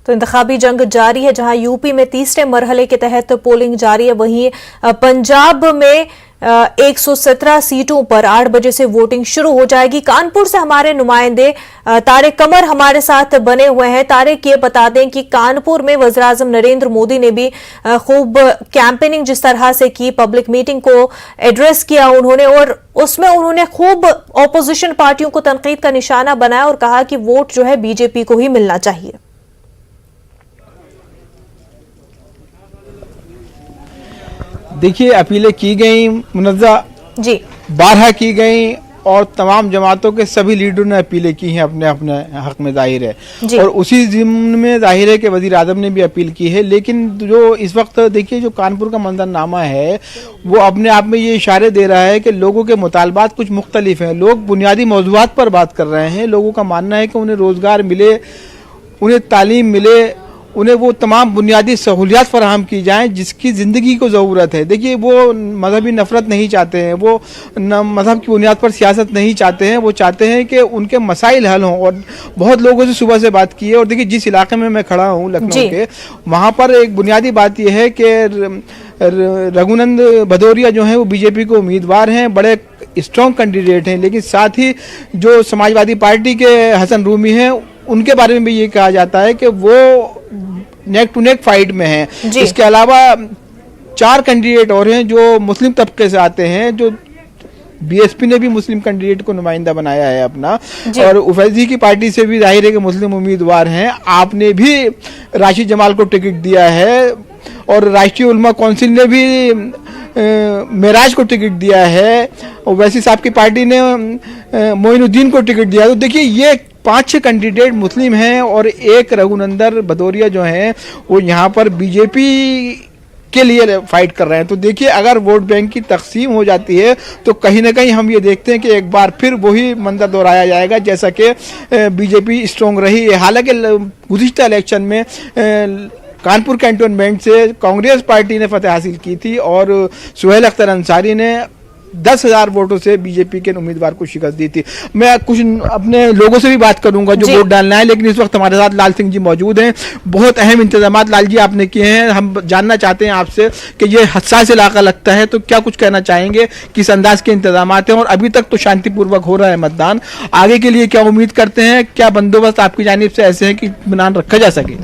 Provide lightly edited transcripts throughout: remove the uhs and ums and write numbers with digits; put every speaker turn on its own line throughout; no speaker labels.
तो इंतखाबी जंग जारी है, जहां यूपी में तीसरे मरहले के तहत पोलिंग जारी है। वहीं पंजाब में 117 सीटों पर 8 बजे से वोटिंग शुरू हो जाएगी। कानपुर से हमारे नुमाइंदे तारिक कमर हमारे साथ बने हुए हैं। तारिक, ये बता दें कि कानपुर में वज़ीर-ए-आज़म नरेंद्र मोदी ने भी खूब कैंपेनिंग जिस तरह से की, पब्लिक मीटिंग को एड्रेस किया उन्होंने, और उसमें उन्होंने खूब ऑपोजिशन पार्टियों को तनकीद का निशाना बनाया और कहा कि वोट जो है बीजेपी को ही मिलना चाहिए।
देखिए, अपीलें की गई, मुनज़्ज़ा
जी
12 की गई और तमाम जमातों के सभी लीडरों ने अपीलें की हैं अपने अपने हक में, जाहिर है। और उसी ज़िम्न में जाहिर है कि वज़ीर आज़म ने भी अपील की है। लेकिन जो इस वक्त देखिए जो कानपुर का मंजरनामा है वो अपने आप में ये इशारे दे रहा है कि लोगों के मुतालबात कुछ मुख्तलिफ हैं। लोग बुनियादी मौज़ूआत पर बात कर रहे हैं। लोगों का मानना है कि उन्हें रोज़गार मिले, उन्हें तालीम मिले, उन्हें वो तमाम बुनियादी सहूलियात फराहम की जाएं जिसकी ज़िंदगी को ज़रूरत है। देखिए, वो मजहबी नफ़रत नहीं चाहते हैं, वो मजहब की बुनियाद पर सियासत नहीं चाहते हैं। वो चाहते हैं कि उनके मसाइल हल हों। और बहुत लोगों से सुबह से बात की है। और देखिए, जिस इलाके में मैं खड़ा हूँ लखनऊ के, वहाँ पर एक बुनियादी बात यह है कि रघुनंद भदौरिया जो हैं वो बीजेपी को उम्मीदवार हैं, बड़े स्ट्रॉन्ग कैंडिडेट हैं। लेकिन साथ ही जो समाजवादी पार्टी के हसन रूमी हैं उनके बारे में भी ये कहा जाता है कि वो नेक टू नेक फाइट में हैं। इसके अलावा 4 कैंडिडेट और हैं जो मुस्लिम तबके से आते हैं, जो बीएसपी ने भी मुस्लिम कैंडिडेट को नुमाइंदा बनाया है अपना, और उफैजी की पार्टी से भी जाहिर है कि मुस्लिम उम्मीदवार हैं। आपने भी राशिद जमाल को टिकट दिया है और राष्ट्रीय उलमा काउंसिल ने भी मेराज को टिकट दिया है, और वैसी साहब की पार्टी ने मोइनुद्दीन को टिकट दिया। तो देखिए, ये 5-6 कैंडिडेट मुस्लिम हैं और एक रघुनंदन भदौरिया जो हैं वो यहाँ पर बीजेपी के लिए फाइट कर रहे हैं। तो देखिए, अगर वोट बैंक की तकसीम हो जाती है तो कहीं ना कहीं हम ये देखते हैं कि एक बार फिर वही मंजर दोहराया जाएगा जैसा कि बीजेपी स्ट्रॉन्ग रही है। हालांकि गुज़िश्ता इलेक्शन में कानपुर कैंटोनमेंट से कांग्रेस पार्टी ने फतह हासिल की थी और सुहेल अख्तर अंसारी ने 10,000 वोटों से बीजेपी के उम्मीदवार को शिकस्त दी थी। मैं कुछ अपने लोगों से भी बात करूंगा जो वोट डालना है, लेकिन इस वक्त हमारे साथ लाल सिंह जी मौजूद हैं। बहुत अहम इंतजाम लाल जी आपने किए हैं। हम जानना चाहते हैं आपसे कि ये हसास इलाका लगता है, तो क्या कुछ कहना चाहेंगे, किस अंदाज के इंतजाम हैं? और अभी तक तो शांतिपूर्वक हो रहा है मतदान, आगे के लिए क्या उम्मीद करते हैं? क्या बंदोबस्त आपकी जानिब से ऐसे है कि इत्मीनान रखा जा सके?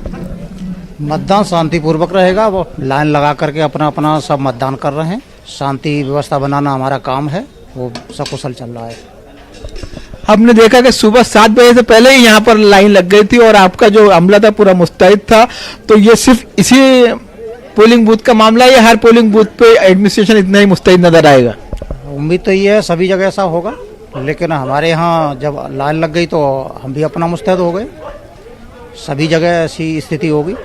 मतदान शांतिपूर्वक रहेगा। वो लाइन लगा करके अपना अपना सब मतदान कर रहे हैं। शांति व्यवस्था बनाना हमारा काम है, वो सकुशल चल रहा है।
हमने देखा कि सुबह 7 बजे से पहले ही यहाँ पर लाइन लग गई थी और आपका जो अमला था पूरा मुस्तैद था। तो ये सिर्फ इसी पोलिंग बूथ का मामला है या हर पोलिंग बूथ पे एडमिनिस्ट्रेशन इतना ही मुस्तैद नजर आएगा?
उम्मीद तो ये है सभी जगह ऐसा होगा, लेकिन हमारे यहाँ जब लाइन लग गई तो हम भी अपना मुस्तैद हो गए। सभी जगह ऐसी स्थिति होगी।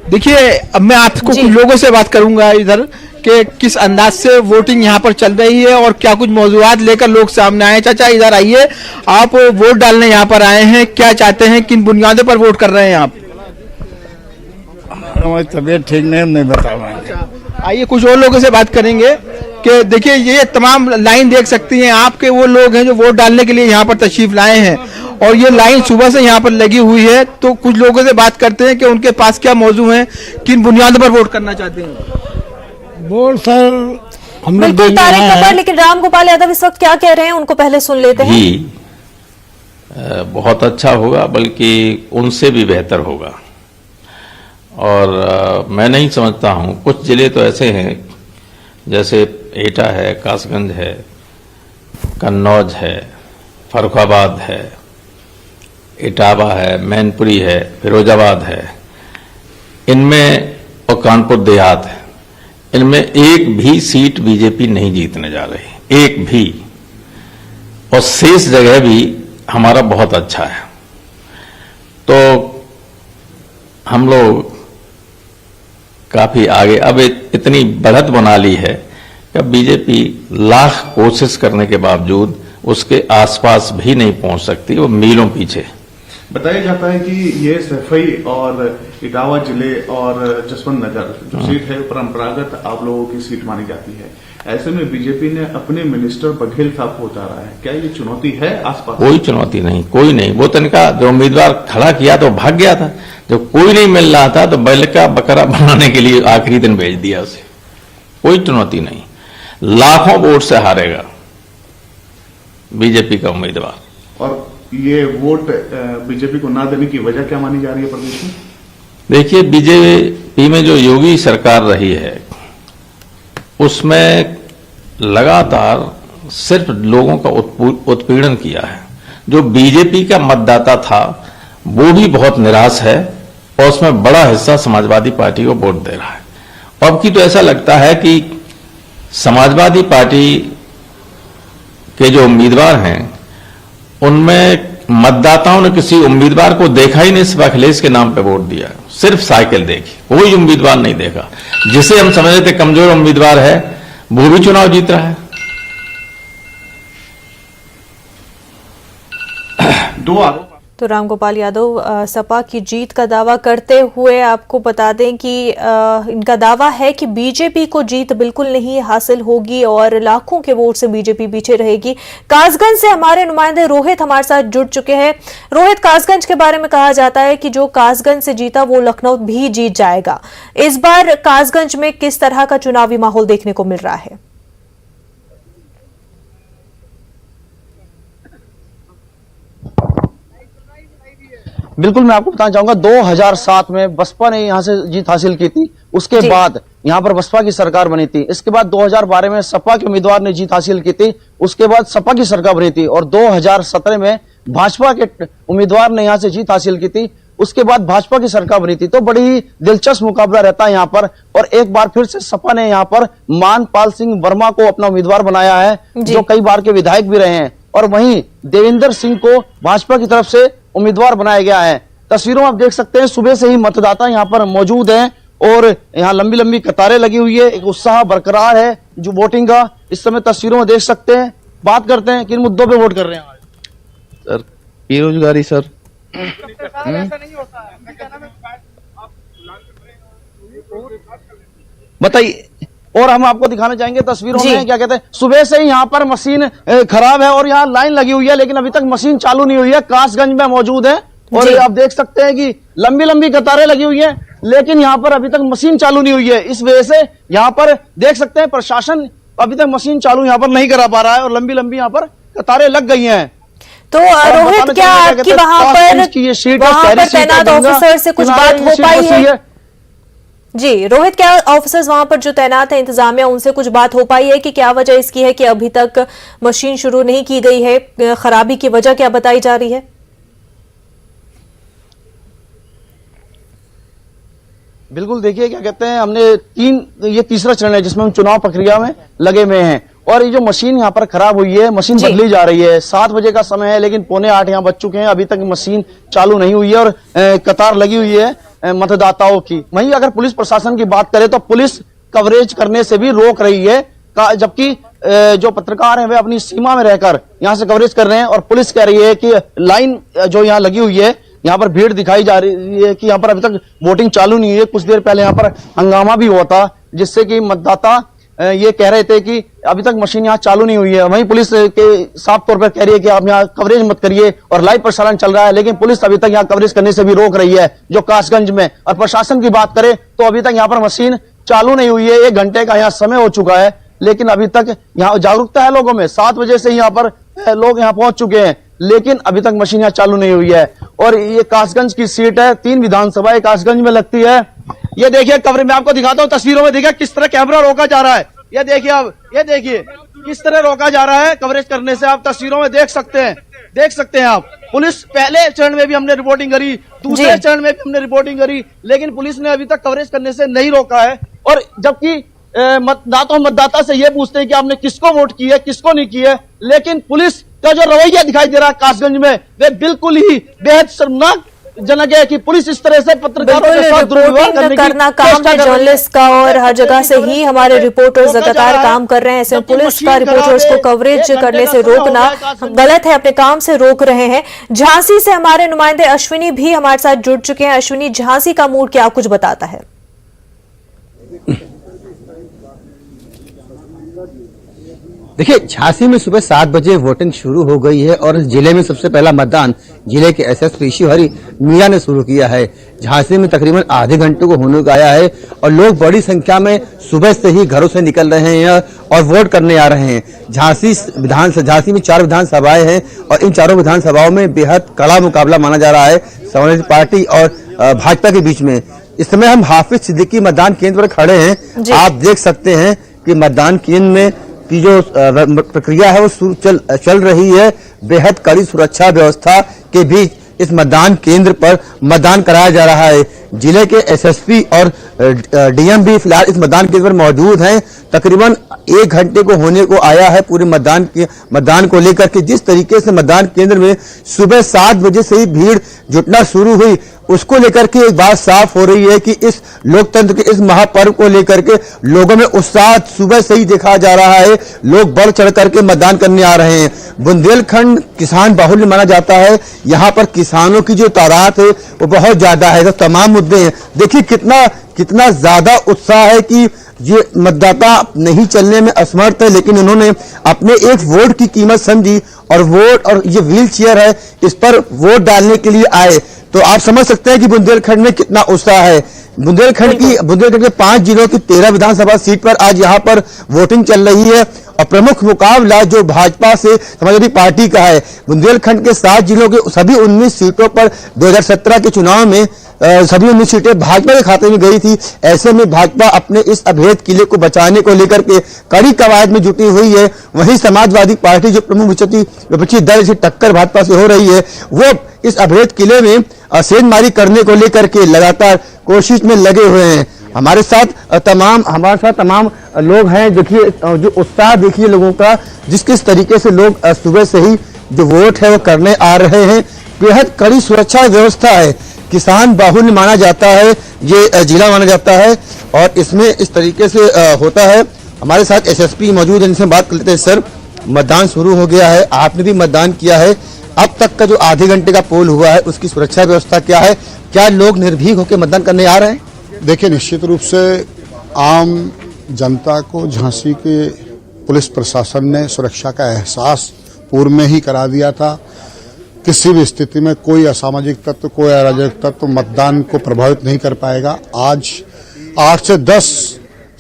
देखिए, अब मैं आपको कुछ लोगों से बात करूंगा इधर कि किस अंदाज से वोटिंग यहाँ पर चल रही है और क्या कुछ मौजूदात लेकर लोग सामने आए। चाचा इधर आइए, आप वोट डालने यहाँ पर आए हैं, क्या चाहते हैं, किन बुनियादों पर वोट कर रहे हैं आप?
हमारी तबीयत ठीक नहीं बता पाएंगे।
आइए कुछ और लोगों से बात करेंगे कि देखिए, ये तमाम लाइन देख सकती हैं आपके वो लोग हैं जो वोट डालने के लिए यहाँ पर तशरीफ लाए हैं और ये लाइन सुबह से यहाँ पर लगी हुई है। तो कुछ लोगों से बात करते हैं कि उनके पास क्या मौजू है, किन बुनियादों पर वोट करना चाहते हैं।
वोट सर हम लोग
बिल्कुल तारिक कमर, लेकिन राम गोपाल यादव इस वक्त क्या कह रहे हैं उनको पहले सुन लेते हैं।
बहुत अच्छा होगा, बल्कि उनसे भी बेहतर होगा। और मैं नहीं समझता हूँ, कुछ जिले तो ऐसे हैं जैसे एटा है, कासगंज है, कन्नौज है, फर्रुखाबाद है, इटावा है, मैनपुरी है, फिरोजाबाद है, इनमें और कानपुर देहात है, इनमें एक भी सीट बीजेपी नहीं जीतने जा रही, एक भी। और शेष जगह भी हमारा बहुत अच्छा है। तो हम लोग काफी आगे, अब इतनी बढ़त बना ली है कि बीजेपी लाख कोशिश करने के बावजूद उसके आसपास भी नहीं पहुंच सकती, वो मीलों पीछे।
बताया जाता है कि ये सफाई और इटावा जिले और जसवंत नगर जो सीट है परंपरागत आप लोगों की सीट मानी जाती है। ऐसे में बीजेपी ने अपने मिनिस्टर बघेल साहब को उतारा है, क्या ये चुनौती है आसपास?
कोई चुनौती नहीं, कोई नहीं। वो तो इनका जो उम्मीदवार खड़ा किया तो भाग गया था, जब कोई नहीं मिल रहा था तो बैल का बकरा बनाने के लिए आखिरी दिन भेज दिया उसे। कोई चुनौती नहीं, लाखों वोट से हारेगा बीजेपी का उम्मीदवार।
और ये वोट बीजेपी को ना देने की वजह क्या मानी जा रही है प्रदेश में? देखिए,
बीजेपी में जो योगी सरकार रही है उसमें लगातार सिर्फ लोगों का उत्पीड़न किया है। जो बीजेपी का मतदाता था वो भी बहुत निराश है और उसमें बड़ा हिस्सा समाजवादी पार्टी को वोट दे रहा है। अब की तो ऐसा लगता है कि समाजवादी पार्टी के जो उम्मीदवार हैं उनमें मतदाताओं ने किसी उम्मीदवार को देखा ही नहीं, सिर्फ अखिलेश के नाम पे वोट दिया, सिर्फ साइकिल देखी, कोई उम्मीदवार नहीं देखा। जिसे हम समझते थे कमजोर उम्मीदवार है वो भी चुनाव जीत रहा है।
दो आरोप
तो रामगोपाल यादव सपा की जीत का दावा करते हुए आपको बता दें कि इनका दावा है कि बीजेपी को जीत बिल्कुल नहीं हासिल होगी और लाखों के वोट से बीजेपी पीछे रहेगी। कासगंज से हमारे नुमाइंदे रोहित हमारे साथ जुड़ चुके हैं। रोहित, कासगंज के बारे में कहा जाता है कि जो कासगंज से जीता वो लखनऊ भी जीत जाएगा। इस बार कासगंज में किस तरह का चुनावी माहौल देखने को मिल रहा है?
बिल्कुल, मैं आपको बताना चाहूंगा 2007 में बसपा ने यहां से जीत हासिल की थी, उसके बाद यहां पर बसपा की सरकार बनी थी। इसके बाद 2012 में सपा के उम्मीदवार ने जीत हासिल की थी, उसके बाद सपा की सरकार बनी थी और 2017 में भाजपा के उम्मीदवार ने यहां से जीत हासिल की थी, उसके बाद भाजपा की सरकार बनी थी। तो बड़ी ही दिलचस्प मुकाबला रहता है यहाँ पर और एक बार फिर से सपा ने यहाँ पर मानपाल सिंह वर्मा को अपना उम्मीदवार बनाया है जो कई बार के विधायक भी रहे हैं और वहीं देवेंद्र सिंह को भाजपा की तरफ से उम्मीदवार बनाया गया है। तस्वीरों में आप देख सकते हैं सुबह से ही मतदाता यहाँ पर मौजूद हैं और यहाँ लंबी लंबी कतारें लगी हुई है, एक उत्साह बरकरार है जो वोटिंग का इस समय तस्वीरों में देख सकते हैं। बात करते हैं किन मुद्दों पे वोट कर रहे हैं आज?
सर बेरोजगारी सर।
बताइए। और हम आपको दिखाना चाहेंगे तस्वीरों में क्या कहते हैं, सुबह से ही यहाँ पर मशीन खराब है और यहाँ लाइन लगी हुई है लेकिन अभी तक मशीन चालू नहीं हुई है। कासगंज में मौजूद है और आप देख सकते हैं कि लंबी लंबी कतारें लगी हुई है लेकिन यहाँ पर अभी तक मशीन चालू नहीं हुई है। इस वजह से यहाँ पर देख सकते हैं प्रशासन अभी तक मशीन चालू यहाँ पर नहीं करा पा रहा है और लंबी लंबी यहाँ पर कतारें लग गई हैं।
तो रोहित, क्या आपकी वहां पर तैनात ऑफिसर से कुछ बात हो पाई है? जी रोहित, क्या ऑफिसर्स वहां पर जो तैनात है इंतजामिया उनसे कुछ बात हो पाई है कि क्या वजह इसकी है कि अभी तक मशीन शुरू नहीं की गई है? खराबी की वजह क्या बताई जा रही है?
बिल्कुल, देखिए क्या कहते हैं, हमने ये तीसरा चरण है जिसमें हम चुनाव प्रक्रिया में लगे हुए हैं और ये जो मशीन यहाँ पर खराब हुई है, मशीन बदली जा रही है। 7 बजे का समय है लेकिन 7:45 यहाँ बज चुके हैं, अभी तक मशीन चालू नहीं हुई है और कतार लगी हुई है मतदाताओं की। वहीं अगर पुलिस प्रशासन की बात करें तो पुलिस कवरेज करने से भी रोक रही है, जबकि जो पत्रकार हैं वे अपनी सीमा में रहकर यहाँ से कवरेज कर रहे हैं और पुलिस कह रही है कि लाइन जो यहाँ लगी हुई है, यहाँ पर भीड़ दिखाई जा रही है कि यहाँ पर अभी तक वोटिंग चालू नहीं है। कुछ देर पहले यहाँ पर हंगामा भी हुआ था जिससे कि मतदाता ये कह रहे थे कि अभी तक मशीन यहाँ चालू नहीं हुई है। वहीं पुलिस के साफ तौर पर कह रही है कि आप यहाँ कवरेज मत करिए और लाइव प्रसारण चल रहा है, लेकिन पुलिस अभी तक यहाँ कवरेज करने से भी रोक रही है जो कासगंज में। और प्रशासन की बात करें तो अभी तक यहाँ पर मशीन चालू नहीं हुई है। 1 घंटे का यहाँ समय हो चुका है लेकिन अभी तक यहाँ जागरूकता है लोगों में। 7 बजे से यहाँ पर लोग यहाँ पहुंच चुके हैं लेकिन अभी तक मशीन यहाँ चालू नहीं हुई है। और ये कासगंज की सीट है, 3 विधानसभा कासगंज में लगती है। ये देखिए कवरेज में आपको दिखाता हूँ तस्वीरों में, देखिए किस तरह कैमरा रोका जा रहा है। ये देखिए अब, ये देखिए किस तरह रोका जा रहा है कवरेज करने से। आप तस्वीरों में देख सकते हैं आप। पुलिस पहले चरण में भी हमने रिपोर्टिंग करी, दूसरे चरण में भी हमने रिपोर्टिंग करी लेकिन पुलिस ने अभी तक कवरेज करने से नहीं रोका है। और जबकि मतदाता से ये पूछते हैं कि आपने किसको वोट की है, किसको नहीं की है, लेकिन पुलिस का जो रवैया दिखाई दे रहा है कासगंज में वे बिल्कुल ही बेहद शर्मनाक जना गया कि पुलिस इस तरह से पत्रकारों के
बिल्कुल
साथ दुर्व्यवहार
रिपोर्टिंग
करने की
करना काम
चेष्टा
है
कर रही है।
जर्नलिस्ट का और हर जगह से ही हमारे रिपोर्टर्स
रोका जा
लगातार
रहा है।
काम कर रहे हैं। ऐसे में
जबकि
पुलिस
मशीन
का
खराब
रिपोर्टर्स
है,
को कवरेज
1 घंटे
करने
का
से
समय हो
रोकना
गया, काश
गलत है, अपने काम से रोक रहे हैं। झांसी से हमारे नुमाइंदे अश्विनी भी हमारे साथ जुड़ चुके हैं। अश्विनी, झांसी का मूड क्या कुछ बताता है?
देखिए, झांसी में सुबह 7 बजे वोटिंग शुरू हो गई है और जिले में सबसे पहला मतदान जिले के एसएसपी शिवहरी मीणा ने शुरू किया है। झांसी में तकरीबन आधे घंटे को होने को आया है और लोग बड़ी संख्या में सुबह से ही घरों से निकल रहे हैं और वोट करने आ रहे हैं। झांसी में 4 विधानसभाएं हैं और इन चारों विधानसभाओं में बेहद कड़ा मुकाबला माना जा रहा है समाजवादी पार्टी और भाजपा के बीच में। इस समय हम हाफिज सिद्दीकी मतदान केंद्र पर खड़े हैं। आप देख सकते हैं कि मतदान केंद्र में की जो प्रक्रिया है वो चल रही है। बेहद कड़ी सुरक्षा व्यवस्था के बीच इस मतदान केंद्र पर मतदान कराया जा रहा है। जिले के एसएसपी और डीएम भी फिलहाल इस मतदान केंद्र पर मौजूद हैं। तकरीबन 1 घंटे को होने को आया है पूरे मतदान को लेकर के। जिस तरीके से मतदान केंद्र में सुबह 7 बजे से ही भीड़ जुटना शुरू हुई, उसको लेकर के एक बात साफ हो रही है कि इस लोकतंत्र के इस महापर्व को लेकर के लोगों में उत्साह सुबह से ही देखा जा रहा है। लोग बढ़ चढ़ करके मतदान करने आ रहे हैं। बुंदेलखंड किसान बाहुल्य माना जाता है। यहाँ पर किसानों की जो तादाद है वो बहुत ज्यादा है। तो तमाम मुद्दे हैं। देखिए कितना ज्यादा उत्साह है कि ये मतदाता नहीं चलने में असमर्थ है, लेकिन उन्होंने अपने एक वोट की कीमत समझी और ये व्हील चेयर है, इस पर वोट डालने के लिए आए। तो आप समझ सकते हैं कि बुंदेलखंड में कितना उत्साह है। बुंदेलखंड के 5 जिलों की 13 विधानसभा सीट पर आज यहाँ पर वोटिंग चल रही है और प्रमुख मुकाबला जो भाजपा से समाजवादी पार्टी का है। बुंदेलखंड के 7 जिलों के सभी 19 सीटों पर 2017 के चुनाव में सभी 19 सीटें भाजपा के खाते में गई थी। ऐसे में भाजपा अपने इस अभेद किले को बचाने को लेकर के कड़ी कवायद में जुटी हुई है। वहीं समाजवादी पार्टी जो प्रमुख विपक्षी दल से टक्कर भाजपा से हो रही है, वो इस अभेद किले में सेंधमारी करने को लेकर के लगातार कोशिश में लगे हुए हैं। हमारे साथ तमाम लोग हैं। देखिए जो उत्साह देखिए लोगों का, किस तरीके से लोग सुबह से ही जो वोट है वो करने आ रहे हैं। बेहद कड़ी सुरक्षा व्यवस्था है। किसान बाहुल्य माना जाता है ये जिला माना जाता है और इसमें इस तरीके से होता है। हमारे साथ एसएसपी मौजूद है, इनसे बात कर लेते हैं। सर, मतदान शुरू हो गया है, आपने भी मतदान किया है। अब तक का जो आधे घंटे का पोल हुआ है उसकी सुरक्षा व्यवस्था क्या है? क्या लोग निर्भीक होकर मतदान करने आ रहे हैं?
देखिए, निश्चित रूप से आम जनता को झांसी के पुलिस प्रशासन ने सुरक्षा का एहसास पूर्व में ही करा दिया था। किसी भी स्थिति में कोई असामाजिक तत्व, कोई अराजक तत्व मतदान को प्रभावित नहीं कर पाएगा। आज 8 से 10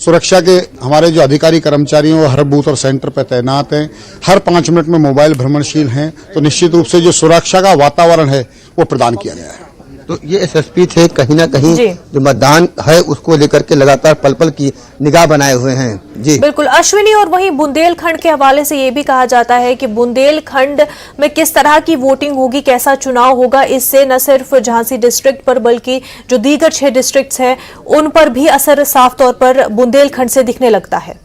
सुरक्षा के हमारे जो अधिकारी कर्मचारी हैं वो हर बूथ और सेंटर पर तैनात हैं। हर 5 मिनट में मोबाइल भ्रमणशील हैं। तो निश्चित रूप से जो सुरक्षा का वातावरण है वो प्रदान किया गया है।
तो ये एसएसपी थे, कहीं ना कहीं जो मतदान है उसको लेकर के लगातार पल पल की निगाह बनाए हुए हैं। जी
बिल्कुल अश्विनी, और वहीं बुंदेलखंड के हवाले से ये भी कहा जाता है कि बुंदेलखंड में किस तरह की वोटिंग होगी, कैसा चुनाव होगा, इससे न सिर्फ झांसी डिस्ट्रिक्ट पर बल्कि जो दीगर 6 डिस्ट्रिक्ट्स हैं उन पर भी असर साफ तौर पर बुंदेलखंड से दिखने लगता है।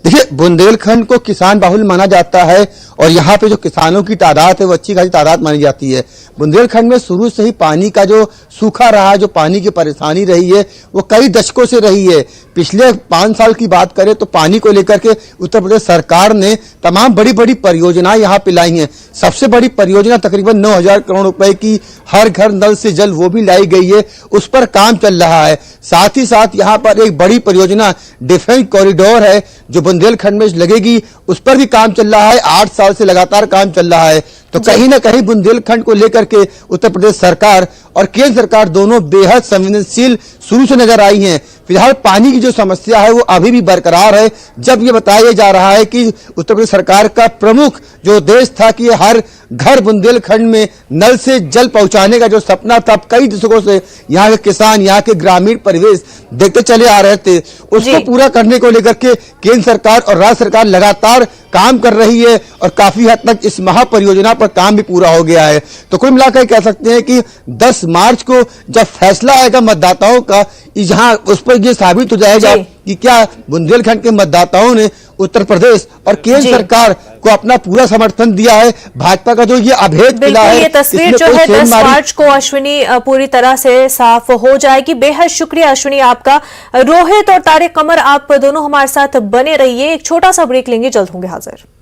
देखिए, बुंदेलखंड को किसान बाहुल्य माना जाता है और यहाँ पे जो किसानों की तादाद है वो अच्छी खासी तादाद मानी जाती है। बुंदेलखंड में शुरू से ही पानी का जो सूखा रहा, जो पानी की परेशानी रही है वो कई दशकों से रही है। पिछले 5 साल की बात करें तो पानी को लेकर के उत्तर प्रदेश सरकार ने तमाम बड़ी बड़ी परियोजनाएं यहाँ पे लाई हैं। सबसे बड़ी परियोजना तकरीबन 9,000 करोड़ रुपए की हर घर नल से जल वो भी लाई गई है, उस पर काम चल रहा है। साथ ही साथ यहाँ पर एक बड़ी परियोजना डिफेंस कॉरिडोर है जो बुंदेलखंड में लगेगी, उस पर भी काम चल रहा है। 8 साल से लगातार काम चल रहा है। तो कहीं ना कहीं बुंदेलखंड को लेकर के उत्तर प्रदेश सरकार और केंद्र सरकार दोनों बेहद संवेदनशील शुरू से नजर आई हैं। फिलहाल पानी की जो समस्या है वो अभी भी बरकरार है। जब ये बताया जा रहा है कि उत्तर प्रदेश सरकार का प्रमुख जो उद्देश्य था कि हर घर बुंदेलखंड में नल से जल पहुंचाने का जो सपना था, कई दशकों से यहाँ के किसान, यहाँ के ग्रामीण परिवेश देखते चले आ रहे थे, उसको पूरा करने को लेकर के केंद्र सरकार और राज्य सरकार लगातार काम कर रही है और काफी हद तक इस महापरियोजना पर काम भी पूरा हो गया है। तो कुल मिलाकर कह सकते हैं कि 10 मार्च को जब फैसला आएगा मतदाताओं का, जहां उस पर यह साबित हो जाएगा कि क्या बुंदेलखंड के मतदाताओं ने उत्तर प्रदेश और केंद्र
जी।
सरकार को अपना पूरा समर्थन दिया है। भाजपा का जो ये अभेद किला
बिल्कुल,
है,
ये तस्वीर
इसमें
जो
कोई
है 10
सेंधमारी-
मार्च को अश्विनी पूरी तरह से साफ हो जाएगी। बेहद शुक्रिया अश्विनी आपका। रोहित और तारिक कमर, आप दोनों हमारे साथ बने रहिए। एक छोटा सा ब्रेक लेंगे, जल्द होंगे हाजिर।